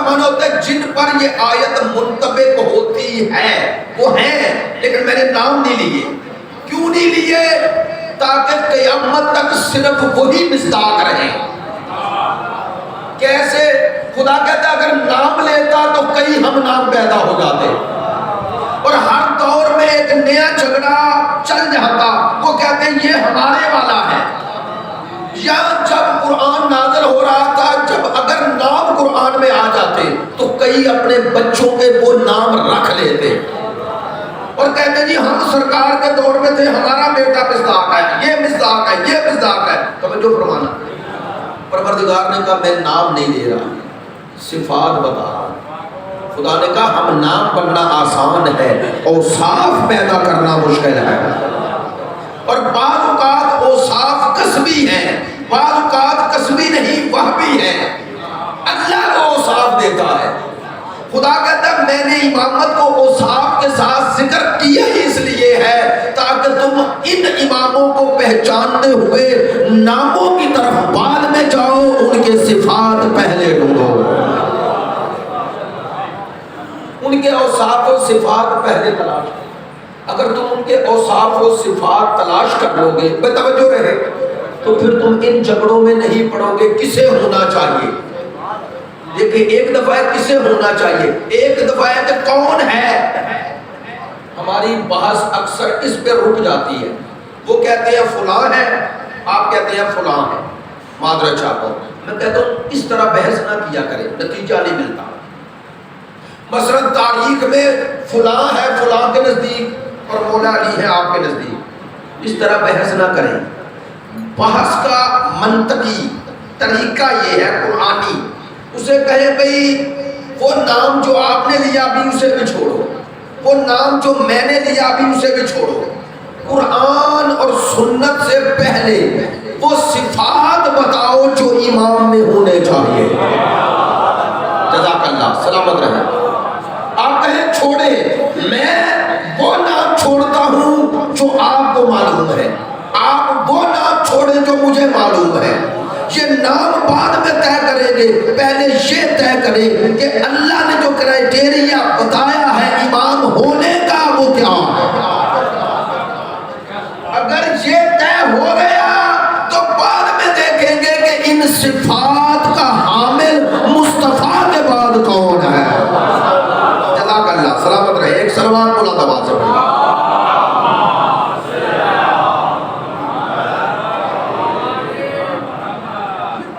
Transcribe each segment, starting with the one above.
معنی ہوتا ہے جن پر یہ آیت منطبق ہوتی ہے وہ ہیں، لیکن میں نے نام نہیں لیے. کیوں نہیں لیے؟ تاکہ قیامت تک صرف وہی مصداق رہے. کیسے؟ خدا کہتا ہے اگر نام لیتا تو کئی ہم نام پیدا ہو جاتے، اور ہر دور میں ایک نیا جھگڑا چل جاتا. وہ کہتے ہیں یہ ہمارے والا ہے. یا جب قرآن نازل ہو رہا تھا، جب اگر نام قرآن میں آ جاتے تو کئی اپنے بچوں کے وہ نام رکھ لیتے اور کہتے جی ہم سرکار کے دور میں تھے، ہمارا بیٹا مصداق ہے، یہ مصداق ہے، یہ مصداق ہے. توجہ فرمانا. پروردگار نے کہا میں نام نہیں لے رہا، صفات بتا رہا ہوں. خدا نے کہا ہم نام بننا آسان ہے، اوصاف پیدا کرنا مشکل ہے. اور بعض اوقات اوصاف کسبی ہیں، بعض اوقات کسبی نہیں وہبی ہیں. اللہ کو اوصاف دیتا ہے. خدا کہتا ہے میں نے امامت کو اوصاف کے ساتھ ذکر کیا ہی اس لیے ہے تاکہ تم ان اماموں کو پہچانتے ہوئے ناموں کی طرف بعد میں جاؤ، ان کے صفات پہلے ڈھونڈو. ان کے اوصاف و صفات پہلے تلاش کرو. اگر تم ان کے اوصاف و صفات تلاش کر لو گے، بے توجہ رہے، تو پھر تم ان جھگڑوں میں نہیں پڑو گے کسے ہونا چاہیے. دیکھیں ایک دفعہ کسے ہونا چاہیے، ایک دفعہ کہ کون ہے. ہماری بحث اکثر اس پہ رک جاتی ہے. وہ کہتے ہیں فلاں ہے، آپ کہتے ہیں فلاں ہے. معذرت چاہتا ہوں، میں کہتا ہوں اس طرح بحث نہ کیا کرے، نتیجہ نہیں ملتا. مثلا تاریخ میں فلاں ہے فلاں کے نزدیک اور مولا علی ہے آپ کے نزدیک، اس طرح بحث نہ کریں. بحث کا منطقی طریقہ یہ ہے قرآنی. اسے کہیں بھئی وہ نام جو آپ نے لیا بھی اسے بھی چھوڑو، وہ نام جو میں نے لیا بھی اسے بھی چھوڑو. قرآن اور سنت سے پہلے وہ صفات بتاؤ جو امام میں ہونے چاہیے. جزاک اللہ، سلامت رہے. آپ کہیں چھوڑے، میں وہ نام چھوڑتا ہوں جو آپ کو معلوم ہے، آپ وہ نام چھوڑیں جو مجھے معلوم ہے. یہ نام بعد میں طے کریں گے، پہلے یہ طے کریں کہ اللہ نے جو کرائیٹیریا بتایا ہے امام ہونے کا وہ کیا ہے. اگر یہ طے ہو گیا تو بعد میں دیکھیں گے کہ ان صفات کا حامل مصطفیٰ کے بعد کون ہے. جزاک اللہ، سلامت رہے. ایک سلوات بلند آواز سے پڑھیں.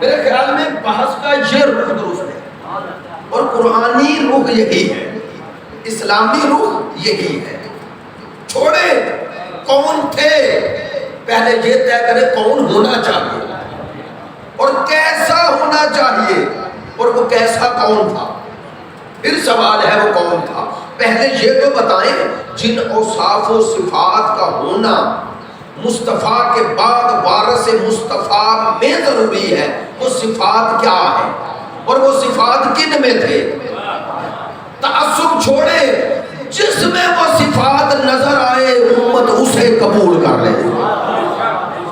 میرے خیال میں بحث کا یہ رخ درست ہے اور قرآنی رخ یہی ہے، اسلامی رخ یہی ہے. چھوڑے کون تھے، پہلے یہ طے کرے کون ہونا چاہیے اور کیسا ہونا چاہیے اور وہ کیسا کون تھا. پھر سوال ہے وہ کون تھا. پہلے یہ تو بتائیں جن اوصاف و صفات کا ہونا مصطفیٰ کے بعد وارث مصطفیٰ میں ضروری ہے، وہ صفات کیا ہیں اور وہ صفات کن میں تھے. تعصب چھوڑے، جس میں وہ صفات نظر آئے امت اسے قبول کر لے.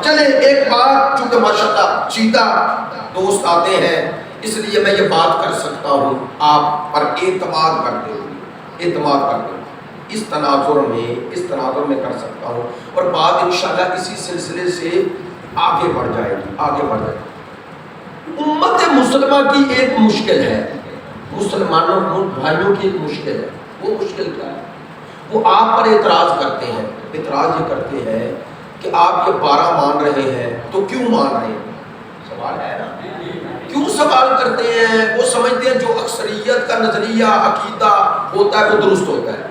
چلے ایک بات، چونکہ ماشاءاللہ چیتا دوست آتے ہیں اس لیے میں یہ بات کر سکتا ہوں، آپ پر اعتماد کرتے ہوں، اعتماد کرتے ہوں. اس تناظر میں کر سکتا ہوں اور بات انشاءاللہ اسی سلسلے سے آگے بڑھ جائے گی، آگے بڑھ جائے گی. امت مسلمہ کی ایک مشکل ہے، مسلمانوں بھائیوں کی ایک مشکل ہے. وہ مشکل کیا ہے؟ وہ آپ پر اعتراض کرتے ہیں. اعتراض یہ کرتے ہیں کہ آپ یہ 12 مان رہے ہیں تو کیوں مان رہے ہیں؟ سوال ہے نا، کیوں سوال کرتے ہیں؟ وہ سمجھتے ہیں جو اکثریت کا نظریہ عقیدہ ہوتا ہے وہ درست ہوتا ہے.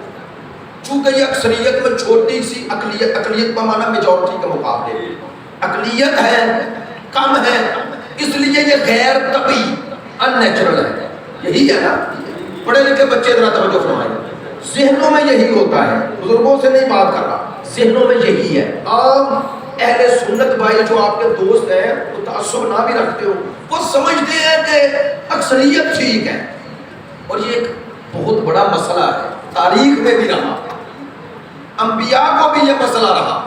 چونکہ یہ اکثریت میں چھوٹی سی اقلیت کا معنی میجورٹی کے مقابلے اقلیت ہے، کم ہے، اس لیے یہ غیر طبعی ان نیچرل ہے. یہی ہے نا. پڑھے لکھے بچے ذرا توجہ فرمائیں، ذہنوں میں یہی ہوتا ہے. بزرگوں سے نہیں بات کر رہا، ذہنوں میں یہی ہے. عام اہل سنت بھائی جو آپ کے دوست ہیں وہ تعصب نہ بھی رکھتے ہو، وہ سمجھتے ہیں کہ اکثریت ٹھیک ہے. اور یہ ایک بہت بڑا مسئلہ ہے، تاریخ میں بھی رہا، انبیاء کو بھی یہ مسئلہ رہا.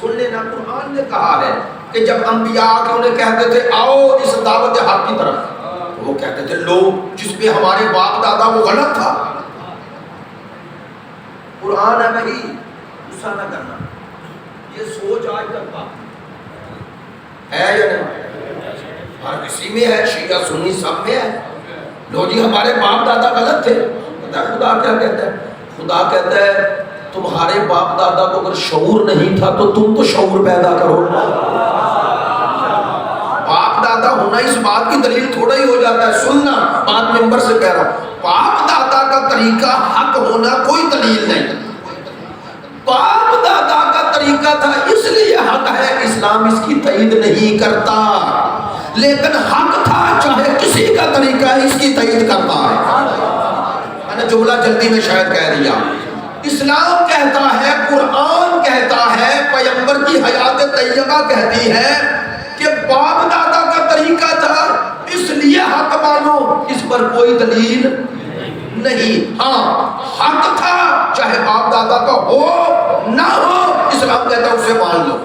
سن لینا، قرآن نے کہا ہے کہ جب انبیاء کے انہیں کہتے تھے آؤ اس دعوت حق کی طرف، وہ کہتے تھے لو جس پہ ہمارے باپ دادا وہ غلط تھا. قرآن ہے بھائی غصہ نہ کرنا. یہ سوچ آج تک ہے یا نہیں؟ ہر کسی میں ہے, شیعہ سنی سب میں ہے. لو جی ہمارے باپ دادا غلط تھے. پتہ ہے خدا کیا کہتا ہے؟ خدا کہتا ہے تمہارے باپ دادا کو اگر شعور نہیں تھا تو تم تو شعور پیدا کرو. باپ دادا ہونا اس بات کی دلیل تھوڑا ہی ہو جاتا ہے. سننا بات ممبر سے کہہ رہا ہوں, باپ دادا کا طریقہ حق ہونا کوئی دلیل نہیں. باپ دادا کا طریقہ تھا اس لیے حق ہے. اسلام اس کی تائید نہیں کرتا, لیکن حق تھا چاہے کسی کا طریقہ ہے اس کی تائید کرتا ہے. میں نے جملہ جلدی میں شاید کہہ دیا. اسلام کہتا ہے, قرآن کہتا ہے, پیغمبر کی حیات طیبہ کہتی ہے کہ باپ دادا کا طریقہ تھا اس لیے حق مانو. اس پر کوئی دلیل نہیں. ہاں حق تھا چاہے باپ دادا کا ہو نہ ہو, اسلام کہتا ہے اسے مان لو.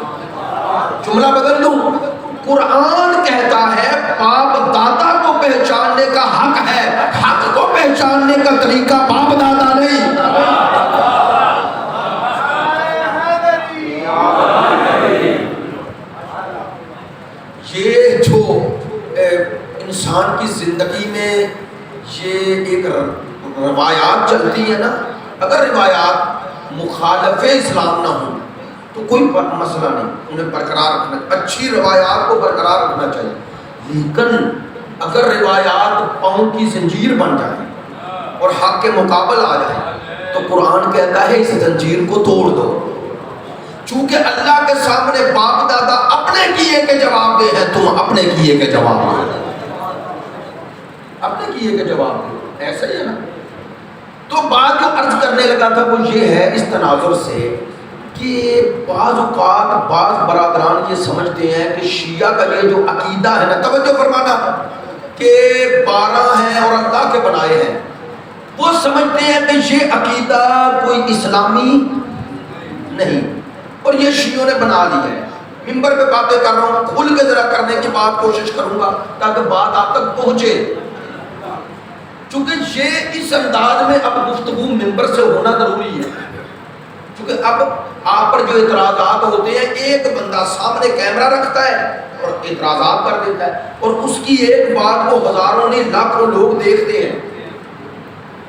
جملہ بدل دوں, قرآن کہتا ہے باپ دادا کو پہچاننے کا حق ہے, حق کو پہچاننے کا طریقہ باپ دادا نہیں. یہ جو انسان کی زندگی میں یہ ایک روایات چلتی ہیں نا, اگر روایات مخالف اسلام نہ ہوں تو کوئی مسئلہ نہیں, انہیں برقرار رکھنا, اچھی روایات کو برقرار رکھنا چاہیے. لیکن اگر روایات پاؤں کی زنجیر بن جائیں اور حق کے مقابل آ جائیں تو قرآن کہتا ہے اس زنجیر کو توڑ دو. چونکہ اللہ کے سامنے باپ دادا اپنے کیے کے جواب دے ہیں, تم اپنے کیے کے جواب دے, اپنے کیے کے جواب دے. ایسا ہی ہے نا. تو بات جو عرض کرنے لگا تھا وہ یہ ہے اس تناظر سے کہ بعض اوقات بعض برادران یہ سمجھتے ہیں کہ شیعہ کا یہ جو عقیدہ ہے نا, توجہ فرمانا, کہ 12 ہیں اور اللہ کے بنائے ہیں, وہ سمجھتے ہیں کہ یہ عقیدہ کوئی اسلامی نہیں اور یہ شیعوں نے بنا لی ہے. ممبر پہ باتیں کر رہا ہوں, کھل کے ذرا کرنے کی بات کوشش کروں گا تاکہ بات آپ تک پہنچے. چونکہ یہ اس انداز میں اب گفتگو ممبر سے ہونا ضروری ہے, کیونکہ اب آپ پر جو اعتراضات ہوتے ہیں ایک بندہ سامنے کیمرہ رکھتا ہے اور اعتراضات کر دیتا ہے, اور اس کی ایک بات کو ہزاروں نہیں لاکھوں لوگ دیکھتے ہیں.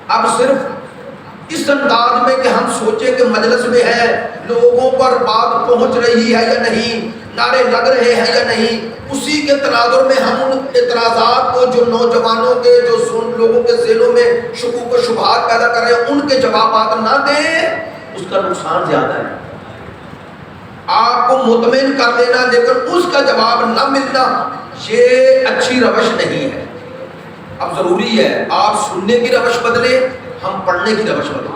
اب صرف اس انداز میں کہ ہم سوچیں کہ مجلس میں ہے, لوگوں پر بات پہنچ رہی ہے یا نہیں, نعرے لگ رہے ہیں یا نہیں, اسی کے تناظر میں ہم ان اعتراضات کو جو نوجوانوں کے جو لوگوں کے ذہنوں میں شکوک و شبہات پیدا کر رہے ہیں ان کے جوابات نہ دیں, اس کا نقصان زیادہ ہے. آپ کو مطمئن کر دینا لیکن اس کا جواب نہ ملنا یہ اچھی روش نہیں ہے. اب ضروری ہے آپ سننے کی روش بدلیں, ہم پڑھنے کی روش بدلیں.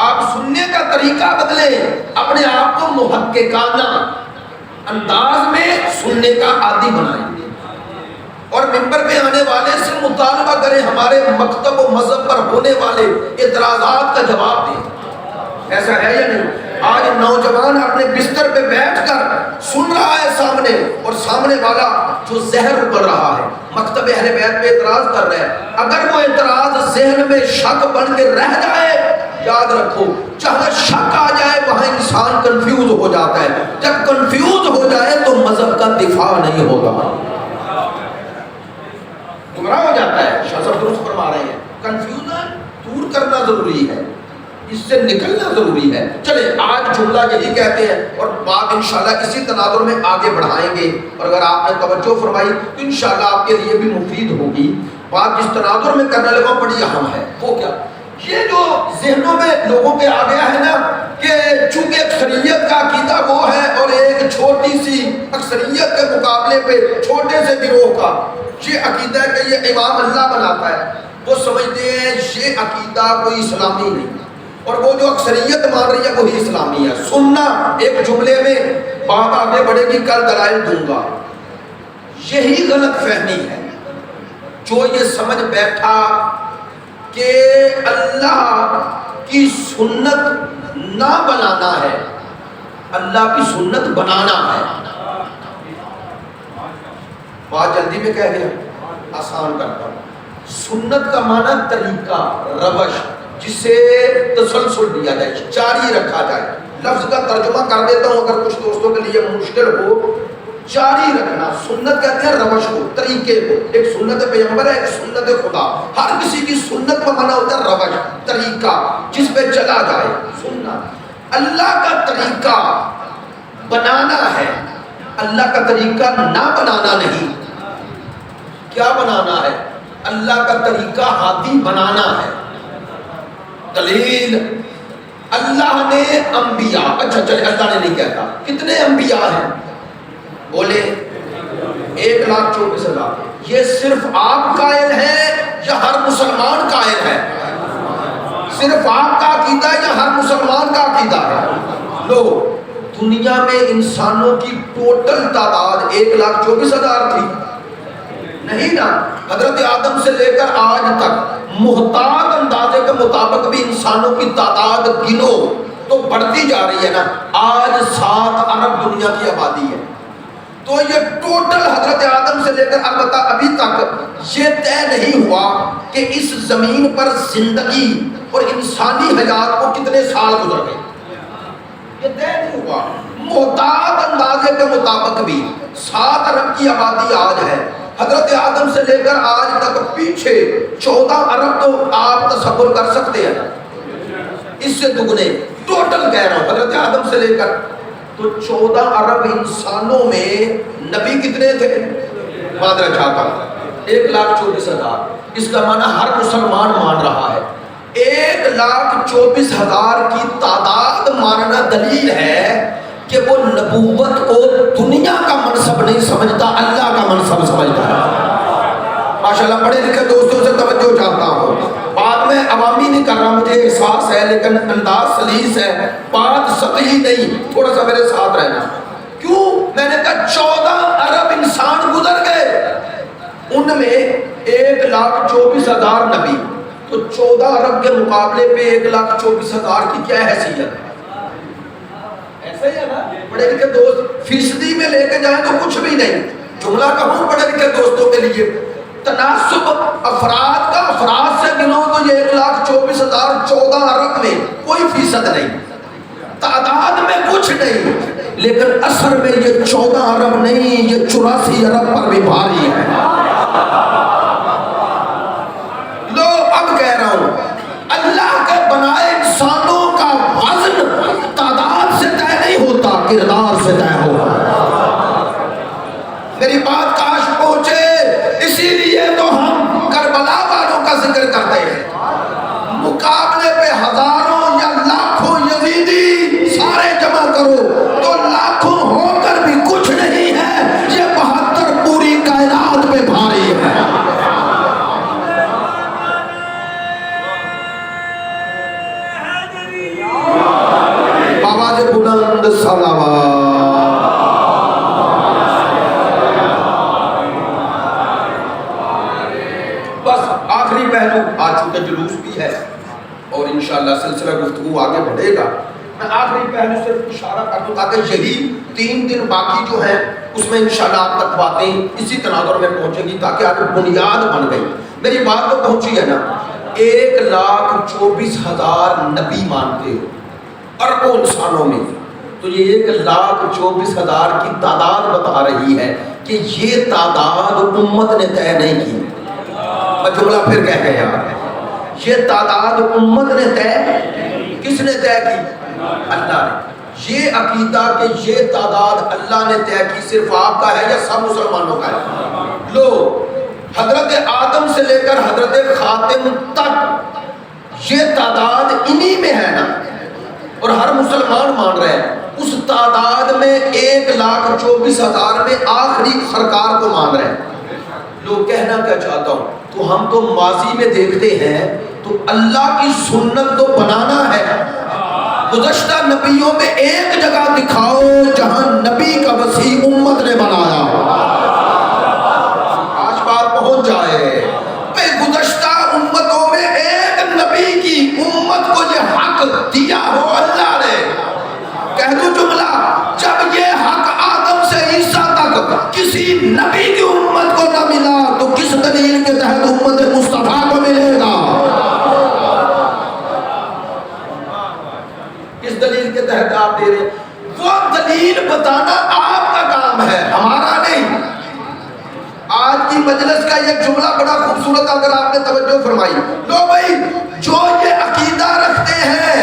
آپ سننے کا طریقہ بدلیں, اپنے آپ کو محققانہ انداز میں سننے کا عادی بنائیں, اور ممبر پہ آنے والے سے مطالبہ کریں ہمارے مکتب و مذہب پر ہونے والے اعتراضات کا جواب دیں. ایسا ہے یا نہیں؟ آج نوجوان اپنے بستر پہ بیٹھ کر سن رہا ہے سامنے, اور سامنے والا جو زہر اگل رہا ہے مکتب اہل بیت پہ اعتراض کر رہا ہے, اگر وہ اعتراض ذہن میں شک بن کے رہ جائے, یاد رکھو جہاں شک آ جائے وہاں انسان کنفیوز ہو جاتا ہے. جب کنفیوز ہو جائے تو مذہب کا دفاع نہیں ہوگا, گمراہ ہو جاتا ہے. شاہ صاحب درست فرما رہے ہیں, کنفیوژن دور کرنا ضروری ہے, اس سے نکلنا ضروری ہے. چلے آج جملہ یہی کہتے ہیں اور بات انشاءاللہ اسی تناظر میں آگے بڑھائیں گے, اور اگر آپ نے توجہ فرمائی تو انشاءاللہ آپ کے لیے بھی مفید ہوگی. بات جس تناظر میں کرنے لگا بڑی اہم ہے. وہ کیا, یہ جو ذہنوں میں لوگوں کے آ گیا ہے نا کہ چونکہ اکثریت کا عقیدہ وہ ہے اور ایک چھوٹی سی اکثریت کے مقابلے پہ چھوٹے سے گروہ کا یہ عقیدہ ہے کہ یہ امام اللہ بناتا ہے, وہ سمجھتے ہیں یہ عقیدہ کوئی اسلامی نہیں, اور وہ جو اکثریت مان رہی ہے وہی اسلامی ہے. سننا ایک جملے میں بات آگے بڑھے گی, کل دلائل دوں گا. یہی غلط فہمی ہے جو یہ سمجھ بیٹھا کہ اللہ کی سنت نہ بنانا ہے, اللہ کی سنت بنانا ہے. بات جلدی میں کہہ گیا، آسان کرتا ہوں. سنت کا معنی طریقہ، روش، جسے تسلسل دیا جائے، جاری رکھا جائے. لفظ کا ترجمہ کر دیتا ہوں اگر کچھ دوستوں کے لیے مشکل ہو. جاری رکھنا، سنت کہتے ہیں روش کو، طریقے کو. ایک سنت پیغمبر ہے، ایک سنت خدا. ہر کسی کی سنت کا معنی ہوتا ہے روش، طریقہ جس پہ چلا جائے. سنت اللہ کا طریقہ بنانا ہے، اللہ کا طریقہ نہ بنانا نہیں. کیا بنانا ہے؟ اللہ کا طریقہ ہادی بنانا ہے. دلیل اللہ نے انبیاء، اچھا چلے اللہ نے نہیں کہتا، کتنے انبیاء ہیں؟ بولے 1,24,000. یہ صرف آپ قائل ہیں یا ہر مسلمان قائل ہے؟ صرف آپ کا عقیدہ ہے یا ہر مسلمان کا عقیدہ ہے؟ لو، دنیا میں انسانوں کی ٹوٹل تعداد 1,24,000 تھی نہیں نا. حضرت آدم سے لے کر آج تک محتاط اندازے کے مطابق بھی انسانوں کی تعداد گنو تو بڑھتی جا رہی ہے نا. آج 7 ارب دنیا کی آبادی ہے. تو یہ ٹوٹل حضرت آدم سے لے کر البتہ ابھی تک یہ طے نہیں ہوا کہ اس زمین پر زندگی اور انسانی حیات کو کتنے سال گزر گئے. یہ طے نہیں ہوا. محتاط اندازے کے مطابق بھی 7 ارب کی آبادی آج ہے. حضرت آدم سے لے کر آج تک پیچھے 14 ارب تو آپ تصور کر سکتے ہیں، اس سے دگنے ٹوٹل کہہ رہا ہوں. حضرت آدم سے لے کر تو 14 ارب انسانوں میں نبی کتنے تھے؟ مادر چاہتا 1,24,000. اس کا معنی ہر مسلمان مان رہا ہے. 1,24,000 کی تعداد ماننا دلیل ہے کہ وہ نبوت کو دنیا کا منصب نہیں سمجھتا، اللہ کا منصب سمجھتا ہے. ماشاءاللہ پڑھے لکھے دوستوں سے توجہ چاہتا ہوں. بات میں عوامی نہیں کر رہا، مجھے احساس ہے لیکن انداز سلیس ہے، بات سطحی نہیں. تھوڑا سا میرے ساتھ رہنا. کیوں؟ میں نے کہا 14 ارب انسان گزر گئے، ان میں 1,24,000 نبی. تو 14 ارب کے مقابلے پہ 1,24,000 کی کیا حیثیت ہے؟ ایسا ہی ہے نا. پڑھے لکھے دوست فیصدی میں لے کے جائیں تو کچھ بھی نہیں. جملہ کہوں پڑھے لکھے دوستوں کے لیے، تناسب افراد کا افراد سے گنو تو یہ 1,24,000 14 ارب میں کوئی فیصد نہیں، تعداد میں کچھ نہیں، لیکن اثر میں یہ 14 ارب نہیں، یہ 84 ارب پر بھی بھاری ہے. لو اب کہہ رہا ہوں، اللہ کے بنائے انسانوں کا وزن تعداد سے طے نہیں ہوتا، کردار سے طے ہوتا. میری بات کاش پہنچے. اسی لیے تو ہم کربلا والوں کا ذکر کرتے ہیں. مقابلے پہ ہزاروں یا لاکھوں یزیدی سارے جمع کرو تو لاکھوں ہو کر بھی کچھ نہیں ہے. یہ 72 پوری کائنات پہ بھاری ہے. آواز بلند صلوات. آخری پہلو آ چکے، جلوس بھی ہے اور انشاءاللہ سلسلہ گفتگو آگے بڑھے گا. میں آخری پہلو سے اشارہ کر دوں تاکہ یہی 3 دن باقی جو ہیں اس میں انشاءاللہ آپ تک باتیں اسی تناظر میں پہنچے گی تاکہ آپ بنیاد بن گئی. میری بات تو پہنچی ہے نا. 1,24,000 نبی مانتے ہو اربوں انسانوں میں، تو یہ 1,24,000 کی تعداد بتا رہی ہے کہ یہ تعداد امت نے طے نہیں کی. جملہ پھر کہہ گئے یار، یہ تعداد امت نے طے، کس نے طے کی؟ اللہ نے. یہ عقیدہ کہ یہ تعداد اللہ نے طے کی صرف آپ کا ہے یا سب مسلمانوں کا ہے؟ لو، حضرت آدم سے لے کر حضرت خاتم تک یہ تعداد انہی میں ہے نا، اور ہر مسلمان مان رہے ہیں. اس تعداد میں 1,24,000 میں آخری سرکار کو مان رہے ہیں. لوگ کہنا کیا چاہتا ہوں، تو ہم تو ماضی میں دیکھتے ہیں تو اللہ کی سنت تو بنانا ہے. گزشتہ نبیوں میں ایک جگہ دکھاؤ جہاں نبی کا وسیع امت نے بنایا. آج بات پہنچ جائے. گزشتہ امتوں میں ایک نبی کی امت کو یہ حق دیا ہو اللہ نے. کہہ دوں جملہ، جب یہ حق آدم سے عیسیٰ تک کسی نبی کی امت آج کی مجلس کا یہ جملہ بڑا خوبصورت اگر آپ نے توجہ فرمائی. لو بھائی جو یہ عقیدہ رکھتے ہیں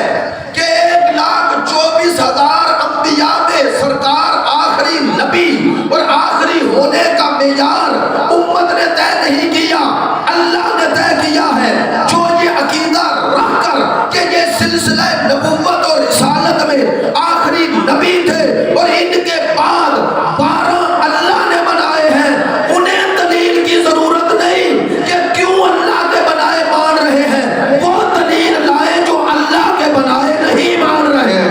کہ 1,24,000 انبیاء میں سرکار آخری نبی اور آخری ہونے کا معیار امت نے طے نہیں کیا، اللہ نے طے کیا ہے. جو یہ عقیدہ رکھ کر کہ یہ سلسلہ نبوت اور رسالت میں آخری نبی تھے اور ان کے بعد 12 اللہ نے بنائے ہیں، انہیں دلیل کی ضرورت نہیں کہ کیوں اللہ کے بنائے مان رہے ہیں، وہ دلیل لائے جو اللہ کے بنائے نہیں مان رہے ہیں.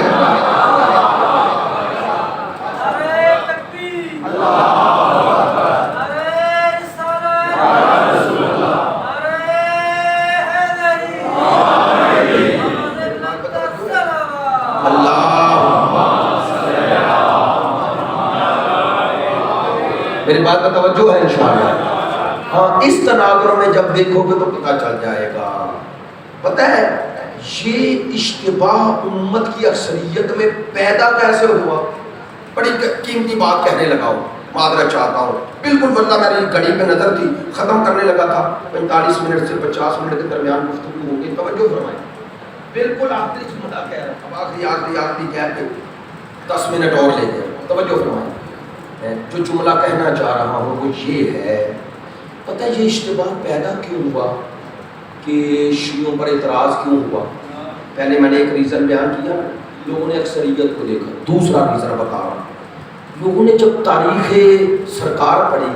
میری بات کا توجہ ہے انشاءاللہ. ہاں اس تناظر میں جب دیکھو گے تو پتہ چل جائے گا. پتہ ہے یہ اشتباہ امت کی اکثریت میں پیدا کیسے ہوا؟ بڑی قیمتی بات کہنے لگا ہوں، معذرت چاہتا ہوں. بالکل واللہ میری گھڑی پہ نظر تھی، ختم کرنے لگا تھا. 45 منٹ سے 50 منٹ کے درمیان گفتگو ہوگی، توجہ فرمائیں. بالکل آخری جملہ کہہ رہا ہوں، آخری کہہ کے 10 منٹ اور لے گئے. توجہ فرمائیں. جو جملہ کہنا چاہ رہا ہوں وہ یہ ہے، پتہ ہے یہ اشتباہ پیدا کیوں ہوا کہ شیعوں پر اعتراض کیوں ہوا؟ پہلے میں نے ایک ریزن بیان کیا، لوگوں نے اکثریت کو دیکھا. دوسرا ریزن بتا رہا ہوں، لوگوں نے جب تاریخ سرکار پڑھی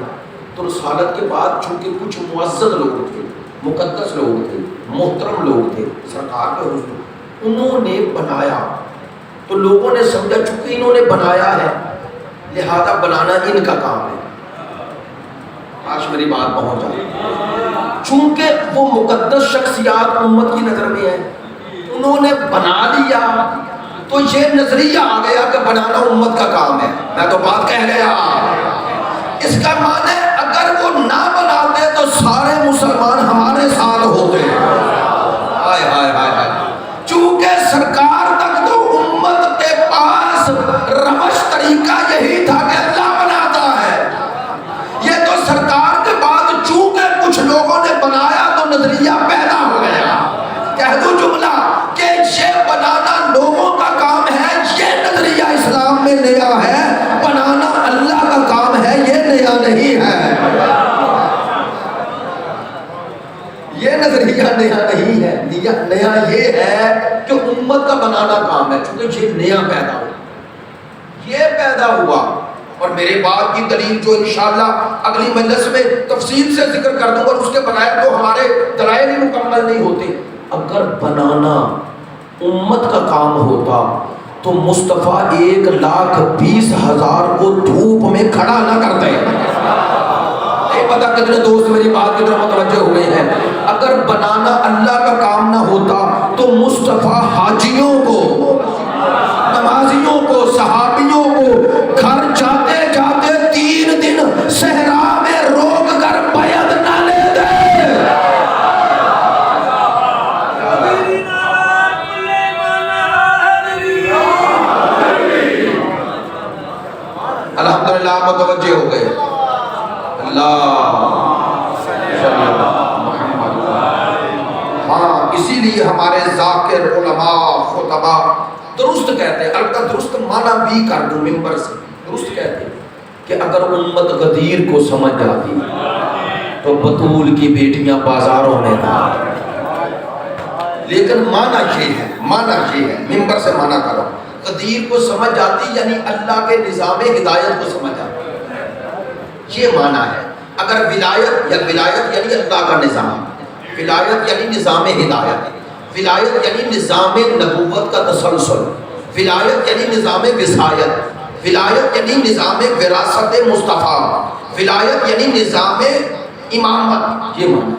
تو رسالت کے بعد چونکہ کچھ معزز لوگ تھے، مقدس لوگ تھے، محترم لوگ تھے سرکار کے حضور، انہوں نے بنایا تو لوگوں نے سمجھا چونکہ انہوں نے بنایا ہے لہذا بنانا ان کا کام ہے. آج میری بات پہنچ جائے. چونکہ وہ مقدس شخصیات امت کی نظر میں ہیں، انہوں نے بنا لیا تو یہ نظریہ آ گیا کہ بنانا امت کا کام ہے. میں تو بات کہہ گیا. اس کا معنی اگر وہ نہ بناتے تو سارے مسلمان ہمارے ساتھ ہوتے. ہائے ہائے ہائے ہائے. چونکہ سرکار تک تو امت کے پاس روش طریقہ یہی تھا کہ اللہ بناتا ہے. یہ تو سرکار کے بعد چونکہ کچھ لوگوں نے بنایا تو نظریہ پیدا ہو گیا. کہہ دوں جملہ کہ یہ بنانا لوگوں کا کام ہے، یہ نظریہ اسلام میں نیا ہے. بنانا اللہ کا کام ہے، یہ نیا نہیں ہے. یہ نظریہ نیا نہیں ہے. نیا یہ ہے کہ امت کا بنانا کام ہے، چونکہ یہ نیا پیدا ہوا. یہ پیدا ہوا اور میرے بات کی دلیل جو انشاءاللہ اگلی مجلس میں تفصیل سے ذکر کر دوں گا، اس کے بغیر تو ہمارے دلائل ہی مکمل نہیں ہوتے. اگر بنانا امت کا کام ہوتا تو مصطفیٰ 1,20,000 کو دھوپ میں کھڑا نہ کرتے. نہیں پتا کتنے دوست میری بات کی طرف متوجہ ہوئے ہیں. اگر بنانا اللہ کا کام نہ ہوتا تو مصطفیٰ حاجیوں کو، نمازیوں کو، صحابیوں کو گھر جاتے جاتے 3 دن صحرا میں روک کر بیعت نہ لے دے. الحمدللہ متوجہ ہو گئے. اللہ ہاں اسی لیے ہمارے ذاکر علماء خطبہ درست کہتے ہیں، البتہ درست معنی بھی کر دوں ممبر سے، درست کہتے ہیں کہ اگر امت غدیر کو سمجھ جاتی تو بطول کی بیٹیاں بازاروں میں نہ. لیکن معنی یہ ہے ممبر سے معنی کرو، غدیر کو سمجھ جاتی یعنی اللہ کے نظام ہدایت کو سمجھ جاتی. یہ معنی ہے. اگر ولایت یعنی اللہ کا نظام، ولایت یعنی نظام ہدایت، ولایت یعنی نظام نبوت کا تسلسل، ولایت یعنی نظام وصایت، ولایت یعنی نظام وراثت مصطفیٰ، ولایت یعنی نظام امامت. یہ معنی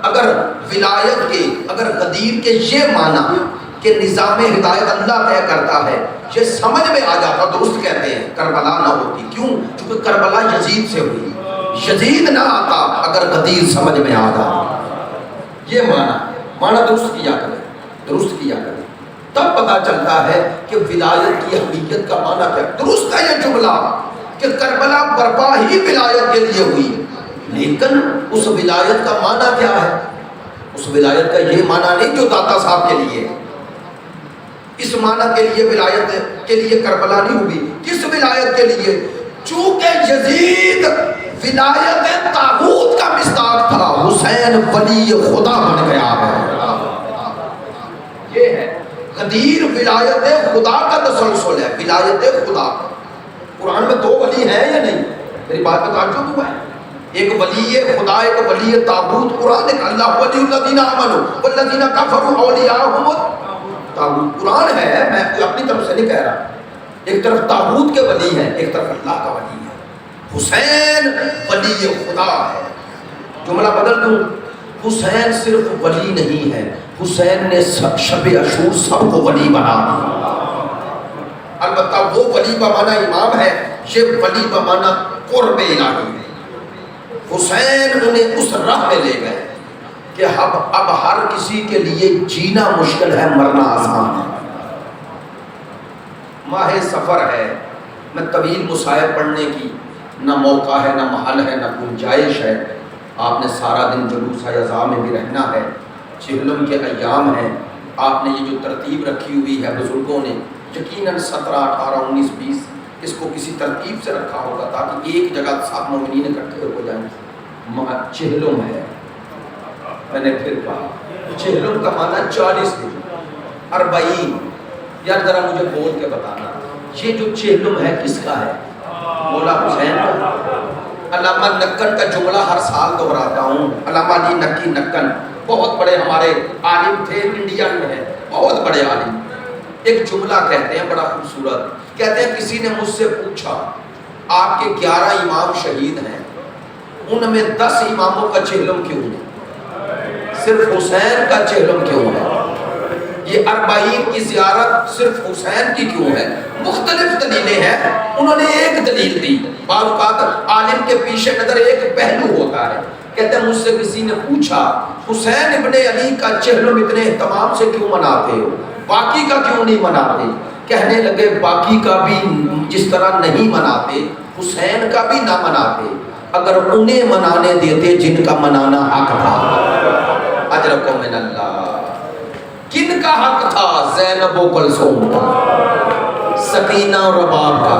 اگر ولایت کے، اگر غدیر کے یہ معنی کہ نظام ہدایت اللہ طے کرتا ہے یہ سمجھ میں آ جاتا، درست کہتے ہیں کربلا نہ ہوتی. کیوں؟ چونکہ کربلا یزید سے ہوئی. یزید نہ آتا اگر غدیر سمجھ میں آ جاتا. یہ معنی درست کیا کرے تب پتا چلتا ہے کہ ولایت کی حقیقت کا معنی کیا. درست ہے یہ جملہ کہ کربلا برپا ہی ولایت کے لیے ہوئی، لیکن اس ولایت کا معنی کیا ہے؟ اس ولایت کا یہ معنی نہیں جو داتا صاحب کے لیے، اس معنی کے لیے ولایت کے لیے کربلا نہیں ہوئی۔ کس ولایت کے لیے؟ چونکہ یزید ولایت طاغوت کا مصداق تھا، حسین ولی خدا بن گیا ہے۔ یہ ہے غدیر ولایت خدا کا تسلسل ہے، ولایت خدا۔ قرآن میں 2 ولی ہیں یا نہیں؟ میری بات میں تعجب ہوا ہے؟ ایک ولی خدا، ایک ولی طاغوت۔ قرآن ہے اللہ ولی الذین آمنوا والذین کفروا اولیاءہم الطاغوت۔ قرآن ہے، میں اپنی طرف سے نہیں کہہ رہا۔ ایک طرف طاغوت کے ولی ہیں، ایک طرف اللہ کا ولی ہے۔ حسین ولی خدا ہے۔ جملہ بدل دوں، حسین صرف ولی نہیں ہے، حسین نے شب عاشور سب کو ولی بنا دیا۔ البتہ وہ ولی بمانا امام ہے، یہ ولی بمانا قرب الہی ہے۔ حسین انہیں اس راہ پہ لے گئے کہ اب ہر کسی کے لیے جینا مشکل ہے، مرنا آسان ہے۔ ماہ سفر ہے، میں طویل مصائب پڑھنے کی نہ موقع ہے، نہ محل ہے، نہ گنجائش ہے۔ آپ نے سارا دن جلوس اعضاء میں بھی رہنا ہے، چہلم کے ایام ہیں۔ آپ نے یہ جو ترتیب رکھی ہوئی ہے بزرگوں نے، یقیناً 17، 18، 19، 20 اس کو کسی ترتیب سے رکھا ہوگا تاکہ ایک جگہ سب مومنین اکٹھے ہو جائیں۔ چہلم ہے، میں نے پھر کہا چہلم کا معنی 40 دن، 40۔ یار ذرا مجھے بول کے بتانا، یہ جو چہلم ہے کس کا ہے؟ مولا حسین کا۔ علامہ نکن کا جملہ ہر سال دہراتا ہوں، علامہ علی نکی نکن بہت بڑے ہمارے عالم تھے، انڈیا میں ہیں، بہت بڑے عالم۔ ایک جملہ کہتے ہیں بڑا خوبصورت، کہتے ہیں کسی نے مجھ سے پوچھا آپ کے 11 امام شہید ہیں، ان میں 10 اماموں کا چہلم کیوں ہے؟ صرف حسین کا چہلم کیوں ہے؟ یہ 40 کی زیارت صرف حسین کی کیوں ہے؟ مختلف دلیلیں ہیں، انہوں نے ایک دلیل دی۔ بعض اوقات عالم کے پیش نظر ایک پہلو ہوتا ہے۔ کہتے ہیں مجھ سے کسی نے پوچھا حسین ابن علی کا چہلم اتنے اہتمام سے کیوں مناتے ہو، باقی کا کیوں نہیں مناتے؟ کہنے لگے باقی کا بھی جس طرح نہیں مناتے، حسین کا بھی نہ مناتے، اگر انہیں منانے دیتے جن کا منانا حق تھا۔ اجرکم من اللہ۔ کن کا حق تھا؟ زینب و کلثوم کا، سکینہ اور رباب کا۔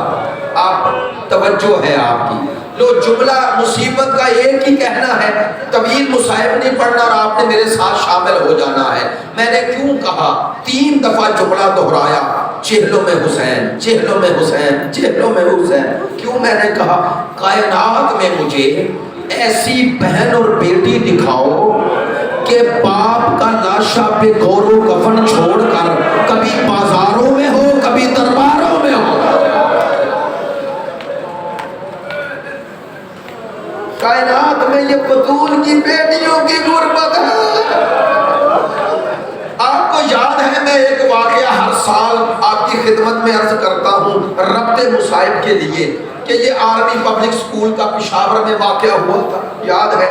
آپ توجہ ہے آپ کی، لو جملہ مصیبت کا ایک ہی کہنا ہے، طویل مصائب نہیں پڑھنا اور آپ نے میرے ساتھ شامل ہو جانا ہے۔ میں نے کیوں کہا 3 دفعہ جملہ دہرایا، چہلوں میں حسین، چہلوں میں حسین، چہلوں میں حسین؟ کیوں میں نے کہا کائنات میں مجھے ایسی بہن اور بیٹی دکھاؤ کہ باپ کا لاشا پہ گور و کفن چھوڑ کر کبھی بازاروں میں ہو کبھی درباروں میں ہو۔ کائنات میں یہ بطول کی بیٹیوں کی غربت ہے۔ آپ کو یاد ہے میں ایک واقعہ ہر سال آپ کی خدمت میں عرض کرتا ہوں ربط مصائب کے لیے، کہ یہ آرمی پبلک سکول کا پشاور میں واقعہ ہوا تھا، یاد ہے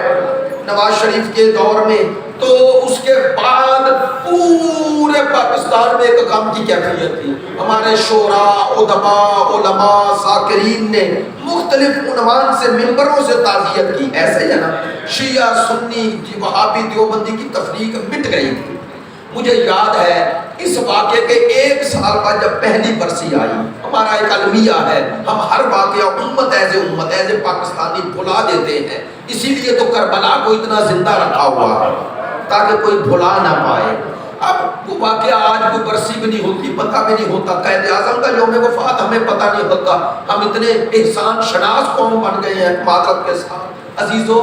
نواز شریف کے دور میں۔ تو اس کے بعد پورے پاکستان میں ایک غم کی کیفیت تھی۔ ہمارے شعراء، ادباء، علماء، ذاکرین نے مختلف عنوان سے ممبروں سے تعزیت کی، ایسے ہی ہے نا، شیعہ سنی وہابی دیوبندی کی تفریق مٹ گئی تھی۔ مجھے یاد ہے اس واقعے کے 1 سال بعد جب پہلی برسی آئی، ہمارا ایک المیہ ہے، ہم ہر واقعہ امت ایز پاکستانی بھلا دیتے ہیں، اسی لیے تو کربلا کو اتنا زندہ رکھا ہوا ہے تاکہ کوئی بھلا نہ پائے۔ اب وہ واقعہ آج کوئی برسی بھی نہیں ہوتی، پتہ بھی نہیں ہوتا، قائد اعظم کا یوم وفات ہمیں پتہ نہیں ہوتا، ہم اتنے احسان شناس قوم بن گئے ہیں معذرت کے ساتھ۔ عزیزو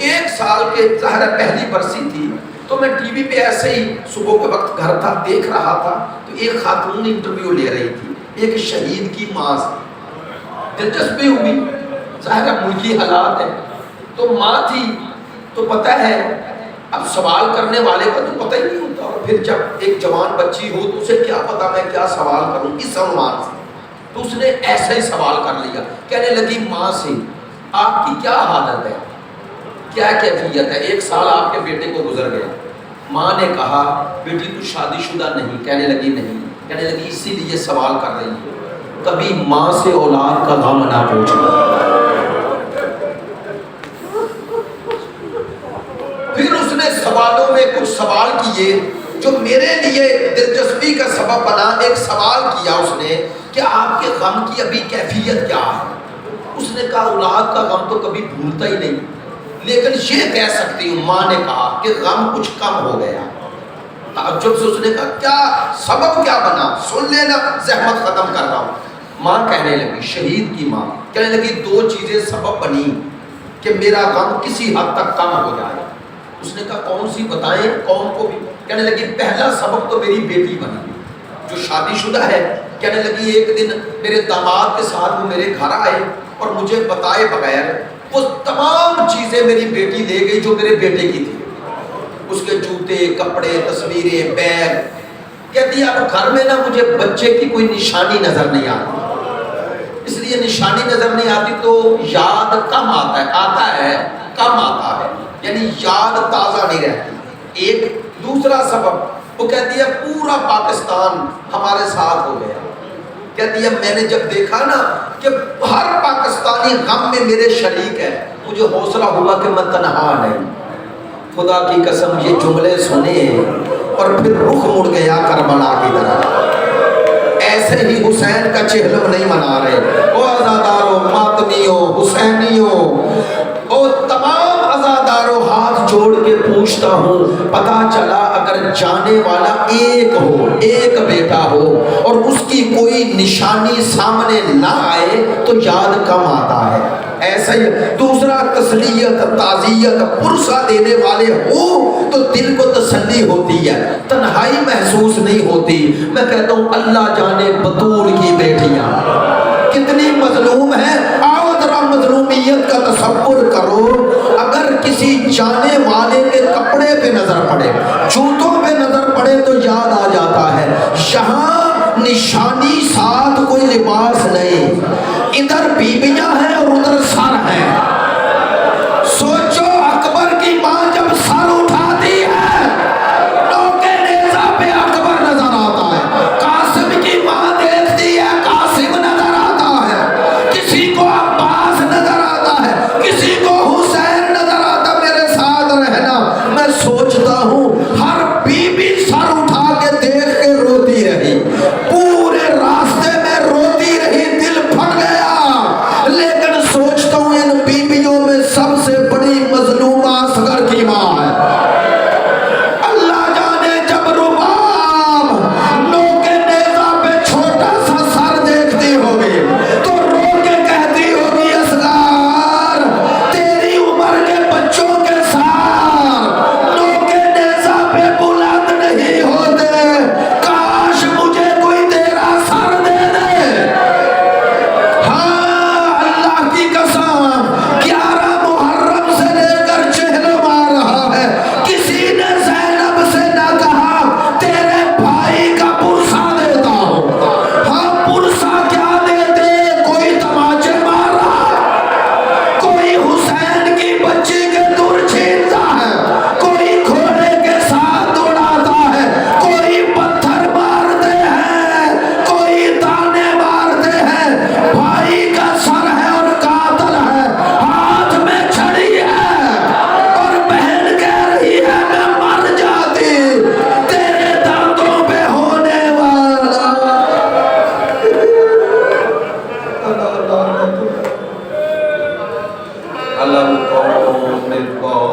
1 سال کے ظاہر پہلی برسی تھی، تو میں ٹی وی پہ ایسے ہی صبح کے وقت گھر تھا دیکھ رہا تھا، تو ایک خاتون انٹرویو لے رہی تھی ایک شہید کی ماں سے، دلچسپی ہوئی، ظاہر ملکی حالات ہے، تو ماں تھی تو پتہ ہے اب سوال کرنے والے کا تو پتہ ہی نہیں ہوتا، اور پھر جب ایک جوان بچی ہو تو اسے کیا پتا میں کیا سوال کروں اس عنوان سے، تو اس نے ایسا ہی سوال کر لیا، کہنے لگی ماں سے آپ کی کیا حالت ہے، کیا کیفیت ہے، 1 سال آپ کے بیٹے کو گزر گیا۔ ماں نے کہا بیٹی تو شادی شدہ نہیں، کہنے لگی نہیں، کہنے لگی اسی لیے سوال کر رہی ہے۔ کبھی ماں سے اولاد کا غم نہ پوچھنا۔ پھر اس نے سوالوں میں کچھ سوال کیے جو میرے لیے دلچسپی کا سبب بنا۔ ایک سوال کیا اس نے کہ آپ کے غم کی ابھی کیفیت کیا ہے؟ اس نے کہا اولاد کا غم تو کبھی بھولتا ہی نہیں، لیکن یہ کہہ سکتی ہوں، ماں نے کہا کہ غم کچھ کم ہو گیا۔ تعجب سے اس نے کہا کیا سبب کیا بنا؟ سن لینا، زحمت ختم کر رہا ہوں۔ ماں کہنے لگی، شہید کی ماں کہنے لگی، دو چیزیں سبب بنی کہ میرا غم کسی حد تک کم ہو جائے۔ اس نے کہا کون سی بتائیں قوم کو بھی؟ کہنے لگی پہلا سبب تو میری بیٹی بنی جو شادی شدہ ہے۔ کہنے لگی ایک دن میرے داماد کے ساتھ وہ میرے گھر آئے اور مجھے بتائے بغیر وہ تمام چیزیں میری بیٹی لے گئی جو میرے بیٹے کی تھی، اس کے جوتے، کپڑے، تصویریں، بیگ۔ کہتی ہے اب گھر میں نا مجھے بچے کی کوئی نشانی نظر نہیں آتی، اس لیے نشانی نظر نہیں آتی تو یاد کم آتا ہے کم آتا ہے، یعنی یاد تازہ نہیں رہتی۔ ایک دوسرا سبب وہ کہتی ہے پورا پاکستان ہمارے ساتھ ہو گیا۔ کہتی ہے میں نے جب دیکھا نا کہ ہر پاکستانی غم میں میرے شریک ہے، مجھے حوصلہ ہوا کہ میں تنہا نہیں۔ خدا کی قسم یہ جملے سنے اور پھر رخ مڑ گیا کربلا کی طرف۔ ایسے ہی حسین کا چہلم نہیں منا رہے، او عزادارو، ماتمیو، حسینیو، او تمام عزادارو، ہاتھ جوڑ کے پوچھتا ہوں، پتا چلا اگر جانے والا ایک ہو، ایک بیٹا ہو اور اس کی کوئی نشانی سامنے نہ آئے تو یاد کم آتا ہے۔ ایسا ہی دوسرا تسلیت، تعزیت، پرسہ دینے والے ہوں تو دل کو تسلی ہوتی ہے، تنہائی محسوس نہیں ہوتی۔ میں کہتا ہوں اللہ جانے بطول کی بیٹیاں کتنی مظلوم ہیں۔ آؤ ذرا مظلومیت کا تصور کرو، اگر کسی جانے والے کے کپڑے پہ نظر پڑے، جوتوں پہ نظر پڑے تو یاد آ جاتا ہے۔ یہاں نشانی ساتھ کوئی لباس نہیں، ادھر بیویاں ہیں اور ادھر سر ہیں۔ سوچو اکبر کی ماں جب سر اٹھاتی ہے ٹوکے نیزہ پہ اکبر نظر آتا ہے، قاسم کی ماں دیکھتی ہے قاسم نظر آتا ہے، کسی کو عباس نظر آتا ہے، کسی کو حسین نظر آتا۔ میرے ساتھ رہنا، میں سوچتا ہوں ہر بیوی سر اٹھا کے دیکھ کے روتی رہی، پورے راستے میں روتی رہی، دل پھٹ گیا، لیکن سوچتا ہوں ان بیویوں میں سب سے بڑی مظلومہ اصغر کی ماں ہے۔ اللہ جانے جب رباب نوکے نیزہ پہ چھوٹا سا سر دیکھتی ہوگی تو رو کے کہتی ہوگی اصغر تیری عمر کے بچوں کے سار نوکے نیزہ پہ بلند نہیں ہوتے، کاش مجھے کوئی تیرا سر دے دے۔ ہاں اللہ کی قسم 11 محرم سے لے کر چہلم آ رہا ہے، کسی نے زینب سے نہ کہا تیرے بھائی کا پرسہ دیتا ہوں۔ ہاں پرسہ کیا دیتے، کوئی تماچے مارا، کوئی حسین کی بچی کے دور چھینتا ہے، کوئی گھوڑے کے ساتھ دوڑاتا ہے، کوئی پتھر مارتے ہیں، کوئی تانے مارتے ہیں۔ بھائی کا سر ہے اور قاتل ہے، ہاتھ میں چھڑی ہے اور بہن کہہ رہی ہے میں مر جاتی تیرے دانتوں پہ ہونے والا۔ علم قوم